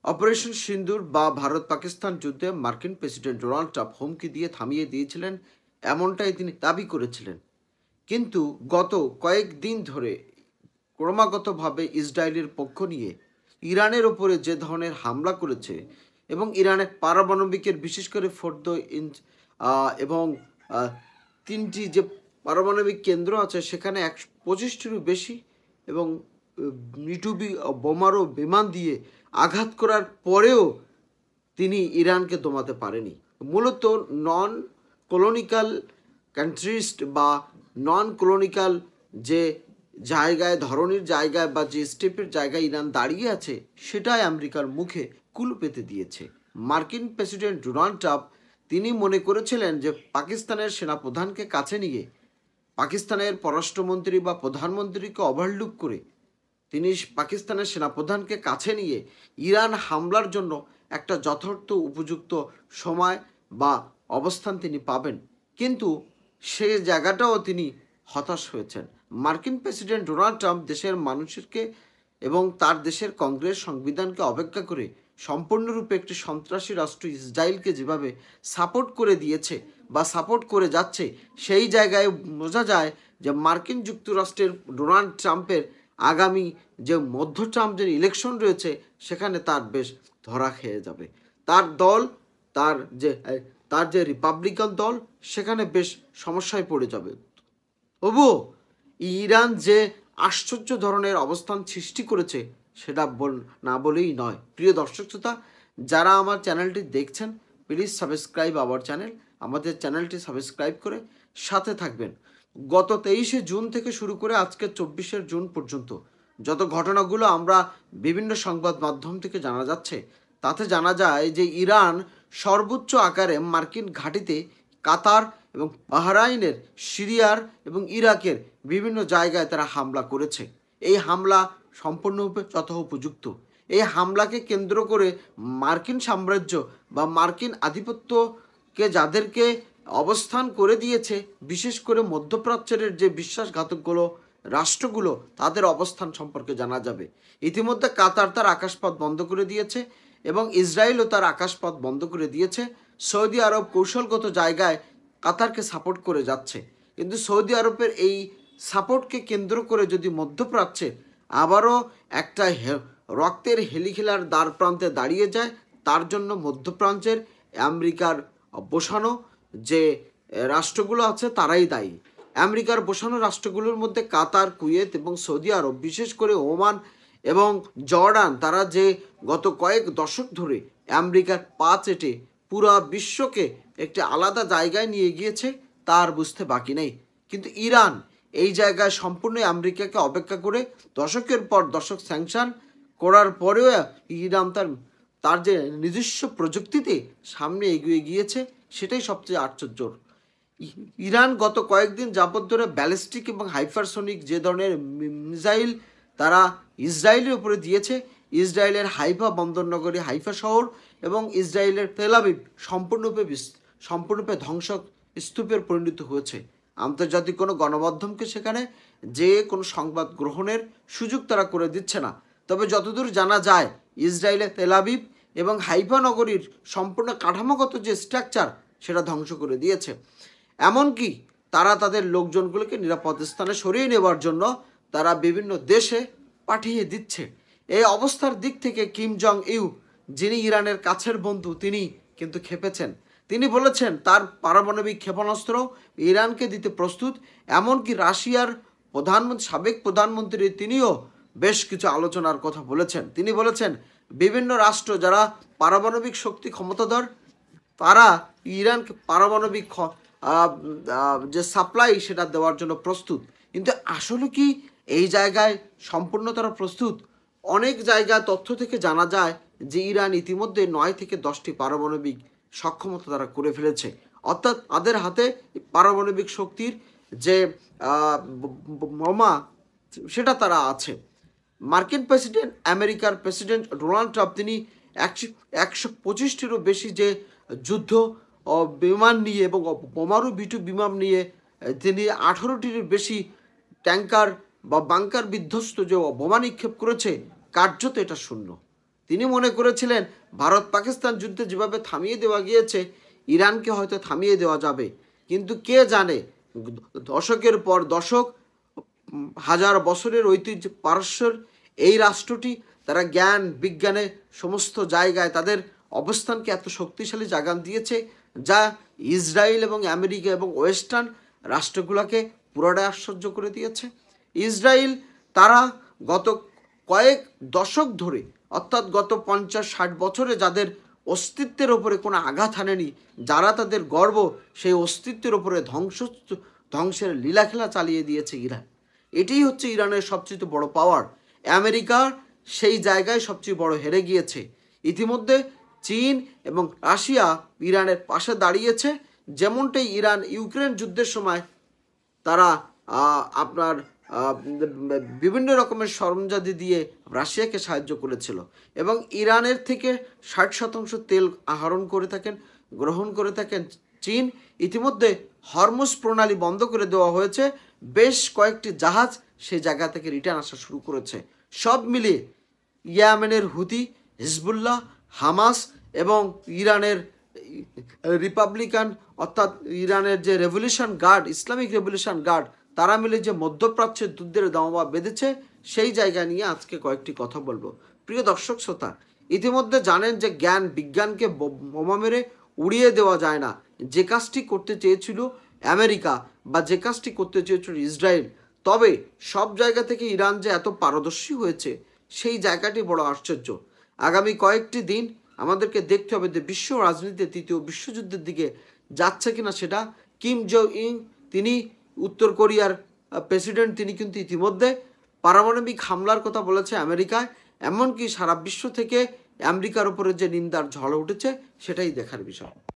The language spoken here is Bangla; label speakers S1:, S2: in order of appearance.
S1: অপারেশন সিন্দুর বা ভারত পাকিস্তান যুদ্ধে মার্কিন প্রেসিডেন্ট ডোনাল্ড ট্রাম্প হুমকি দিয়ে থামিয়ে দিয়েছিলেন, এমনটাই তিনি দাবি করেছিলেন। কিন্তু গত কয়েকদিন ধরে ক্রমাগতভাবে ইসরায়েলের পক্ষ নিয়ে ইরানের ওপরে যে ধরনের হামলা করেছে এবং ইরানের পারমাণবিকের বিশেষ করে ফোর্দ ইঞ্চ এবং তিনটি যে পারমাণবিক কেন্দ্র আছে সেখানে 125টিরও বেশি এবং নিটুবি বোমারও বিমান দিয়ে আঘাত করার পরেও তিনি ইরানকে দমাতে পারেনি। মূলত নন কলোনিক্যাল কান্ট্রিজ বা নন কলোনিক্যাল যে জায়গায় ধরনের জায়গায় বা যে স্টেপের জায়গায় ইরান দাঁড়িয়ে আছে সেটাই আমেরিকার মুখে কুলু পেতে দিয়েছে। মার্কিন প্রেসিডেন্ট ডোনাল্ড ট্রাম্প তিনি মনে করেছিলেন যে পাকিস্তানের সেনাপ্রধানকে কাছে নিয়ে পাকিস্তানের পররাষ্ট্রমন্ত্রী বা প্রধানমন্ত্রীকে ওভারলুক করে তিনি পাকিস্তানের সেনাপ্রধানকে কাছে নিয়ে ইরান হামলার জন্য একটা যথার্থ উপযুক্ত সময় বা অবস্থান তিনি পাবেন, কিন্তু সেই জায়গাটাও তিনি হতাশ হয়েছেন। মার্কিন প্রেসিডেন্ট ডোনাল্ড ট্রাম্প দেশের মানুষকে এবং তার দেশের কংগ্রেস সংবিধানকে অপেক্ষা করে সম্পূর্ণরূপে একটি সন্ত্রাসী রাষ্ট্র ইসরায়েলকে যেভাবে সাপোর্ট করে দিয়েছে বা সাপোর্ট করে যাচ্ছে, সেই জায়গায় বোঝা যায় যে মার্কিন যুক্তরাষ্ট্রের ডোনাল্ড ট্রাম্পের আগামী যে মধ্য ট্রাম্প যে ইলেকশন রয়েছে সেখানে তার বেশ ধরা খেয়ে যাবে। তার দল তার যে রিপাবলিকান দল সেখানে বেশ সমস্যায় পড়ে যাবে। তবুও ইরান যে আশ্চর্য ধরনের অবস্থান সৃষ্টি করেছে সেটা না বলেই নয়। প্রিয় দর্শক শ্রোতা, যারা আমার চ্যানেলটি দেখছেন প্লিজ সাবস্ক্রাইব আওয়ার চ্যানেল। আমাদের চ্যানেলটি সাবস্ক্রাইব করে সাথে থাকবেন। গত 23শে জুন থেকে শুরু করে আজকে 24শে জুন পর্যন্ত যত ঘটনাগুলো আমরা বিভিন্ন সংবাদ মাধ্যম থেকে জানা যাচ্ছে তাতে জানা যায় যে ইরান সর্বোচ্চ আকারে মার্কিন ঘাঁটিতে কাতার এবং বাহরাইনের, সিরিয়ার এবং ইরাকের বিভিন্ন জায়গায় তারা হামলা করেছে। এই হামলা সম্পূর্ণরূপে যথোপযুক্ত। এই হামলাকে কেন্দ্র করে মার্কিন সাম্রাজ্য বা মার্কিন আধিপত্যকে যাদেরকে অবস্থান করে দিয়েছে, বিশেষ করে মধ্যপ্রাচ্যের যে বিশ্বাসঘাতকগুলো রাষ্ট্রগুলো, তাদের অবস্থান সম্পর্কে জানা যাবে। ইতিমধ্যে কাতার তার আকাশপথ বন্ধ করে দিয়েছে এবং ইসরায়েলও তার আকাশপথ বন্ধ করে দিয়েছে। সৌদি আরব কৌশলগত জায়গায় কাতারকে সাপোর্ট করে যাচ্ছে, কিন্তু সৌদি আরবের এই সাপোর্টকে কেন্দ্র করে যদি মধ্যপ্রাচ্যে আবারও একটা রক্তের হেলিখেলার দ্বার প্রান্তে দাঁড়িয়ে যায়, তার জন্য মধ্যপ্রাচ্যের আমেরিকার বসানো যে রাষ্ট্রগুলো আছে তারাই দায়ী। আমেরিকার বসানো রাষ্ট্রগুলোর মধ্যে কাতার, কুয়েত এবং সৌদি আরব, বিশেষ করে ওমান এবং জর্ডান, তারা যে গত কয়েক দশক ধরে আমেরিকার পা চেটে পুরা বিশ্বকে একটি আলাদা জায়গায় নিয়ে গিয়েছে তার বুঝতে বাকি নেই। কিন্তু ইরান এই জায়গায় সম্পূর্ণ আমেরিকাকে অপেক্ষা করে দশকের পর দশক স্যাংশন করার পরেও ইরান তার যে নিজস্ব প্রযুক্তিতে সামনে এগিয়ে গিয়েছে, সেটাই সবচেয়ে আশ্চর্য। ইরান গত কয়েকদিন যাবত ধরে ব্যালিস্টিক এবং হাইপারসোনিক যে ধরনের মিসাইল তারা ইসরায়েলের উপরে দিয়েছে, ইসরায়েলের হাইফা বন্দরনগরী হাইফা শহর এবং ইসরায়েলের তেল আবিব সম্পূর্ণরূপে ধ্বংস স্তূপের পরিণত হয়েছে। আন্তর্জাতিক কোনো গণমাধ্যমকে সেখানে যে কোনো সংবাদ গ্রহণের সুযোগ তারা করে দিচ্ছে না। তবে যতদূর জানা যায় ইসরায়েলের তেল আবিব এবং হাইফা নগরীর সম্পূর্ণ কাঠামোগত যে স্ট্রাকচার সেটা ধ্বংস করে দিয়েছে। এমনকি তারা তাদের লোকজনগুলোকে নিরাপদ স্থানে সরিয়ে নেওয়ার জন্য তারা বিভিন্ন দেশে পাঠিয়ে দিচ্ছে। এই অবস্থার দিক থেকে কিম জং ইউ, যিনি ইরানের কাছের বন্ধু, তিনি কিন্তু খেপেছেন। তিনি বলেছেন তার পারমাণবিক ক্ষেপণাস্ত্র ইরানকে দিতে প্রস্তুত। এমনকি রাশিয়ার সাবেক প্রধানমন্ত্রী তিনিও বেশ কিছু আলোচনার কথা বলেছেন। তিনি বলেছেন বিভিন্ন রাষ্ট্র যারা পারমাণবিক শক্তি ক্ষমতাধর তারা ইরানকে পারমাণবিক যে সাপ্লাই সেটা দেওয়ার জন্য প্রস্তুত। কিন্তু আসলে কি এই জায়গায় সম্পূর্ণ তারা প্রস্তুত? অনেক জায়গায় তথ্য থেকে জানা যায় যে ইরান ইতিমধ্যে 9 থেকে 10টি পারমাণবিক সক্ষমতা তারা করে ফেলেছে, অর্থাৎ তাদের হাতে পারমাণবিক শক্তির যে বোমা সেটা তারা আছে। মার্কিন প্রেসিডেন্ট, আমেরিকার প্রেসিডেন্ট ডোনাল্ড ট্রাম্প তিনি 125টিরও বেশি যে যুদ্ধ বিমান নিয়ে এবং বোমারু B2 বিমান নিয়ে তিনি 18টির বেশি ট্যাঙ্কার বা বাংকার বিধ্বস্ত যে বোমা নিক্ষেপ করেছে, কার্যত এটা শূন্য। তিনি মনে করেছিলেন ভারত পাকিস্তান যুদ্ধে যেভাবে থামিয়ে দেওয়া গিয়েছে ইরানকে হয়তো থামিয়ে দেওয়া যাবে, কিন্তু কে জানে দশকের পর দশক, হাজার বছরের ঐতিহ্য পারস্যের এই রাষ্ট্রটি তারা জ্ঞান বিজ্ঞানের সমস্ত জায়গায় তাদের অবস্থানকে এত শক্তিশালী জাগান দিয়েছে, যা ইসরায়েল এবং আমেরিকা এবং ওয়েস্টার্ন রাষ্ট্রগুলোকে পুরোটাই আশ্চর্য করে দিয়েছে। ইসরায়েল তারা গত কয়েক দশক ধরে, অর্থাৎ গত 50-60 বছরে যাদের অস্তিত্বের ওপরে কোনো আঘাত হানেনি, যারা তাদের গর্ব, সেই অস্তিত্বের ওপরে ধ্বংসের লীলাখেলা চালিয়ে দিয়েছে ইরান। এটিই হচ্ছে ইরানের সবচেয়ে বড় পাওয়ার। আমেরিকা সেই জায়গায় সবচেয়ে বড় হেরে গিয়েছে। ইতিমধ্যে চীন এবং রাশিয়া ইরানের পাশে দাঁড়িয়েছে, যেমনটাই ইরান ইউক্রেন যুদ্ধের সময় তারা আপনার বিভিন্ন রকমের সরঞ্জাদি দিয়ে রাশিয়াকে সাহায্য করেছিল এবং ইরানের থেকে 60% তেল আহরণ করে থাকেন, গ্রহণ করে থাকেন চীন। ইতিমধ্যে হরমুজ প্রণালী বন্ধ করে দেওয়া হয়েছে, বেশ কয়েকটি জাহাজ সেই জায়গা থেকে রিটার্ন আসা শুরু করেছে। সব মিলিয়ে ইয়েমেনের হুতি, হিজবুল্লাহ, হামাস এবং ইরানের রিপাবলিকান অর্থাৎ ইরানের যে revolution guard, Islamic revolution guard, তারা মিলে যে মধ্যপ্রাচ্যের যুদ্ধের দামামা বেঁধেছে, সেই জায়গা নিয়ে আজকে কয়েকটি কথা বলবো। প্রিয় দর্শক শ্রোতা, ইতিমধ্যে জানেন যে জ্ঞান বিজ্ঞানকে বোমা মেরে উড়িয়ে দেওয়া যায় না। যে কাজটি করতে চেয়েছিল আমেরিকা বা যে কাজটি করতে চেয়েছিল ইসরায়েল, তবে সব জায়গা থেকে ইরান যে এত পারদর্শী হয়েছে সেই জায়গাটি বড় আশ্চর্য। আগামী কয়েকটি দিন আমাদেরকে দেখতে হবে যে বিশ্ব রাজনীতিতে তৃতীয় বিশ্বযুদ্ধের দিকে যাচ্ছে কিনা সেটা। কিম জং ইং, তিনি উত্তর কোরিয়ার প্রেসিডেন্ট, তিনি কিন্তু ইতিমধ্যে পারমাণবিক হামলার কথা বলেছে আমেরিকায়। এমনকি সারা বিশ্ব থেকে আমেরিকার উপরে যে নিন্দার ঝড় উঠেছে, সেটাই দেখার বিষয়।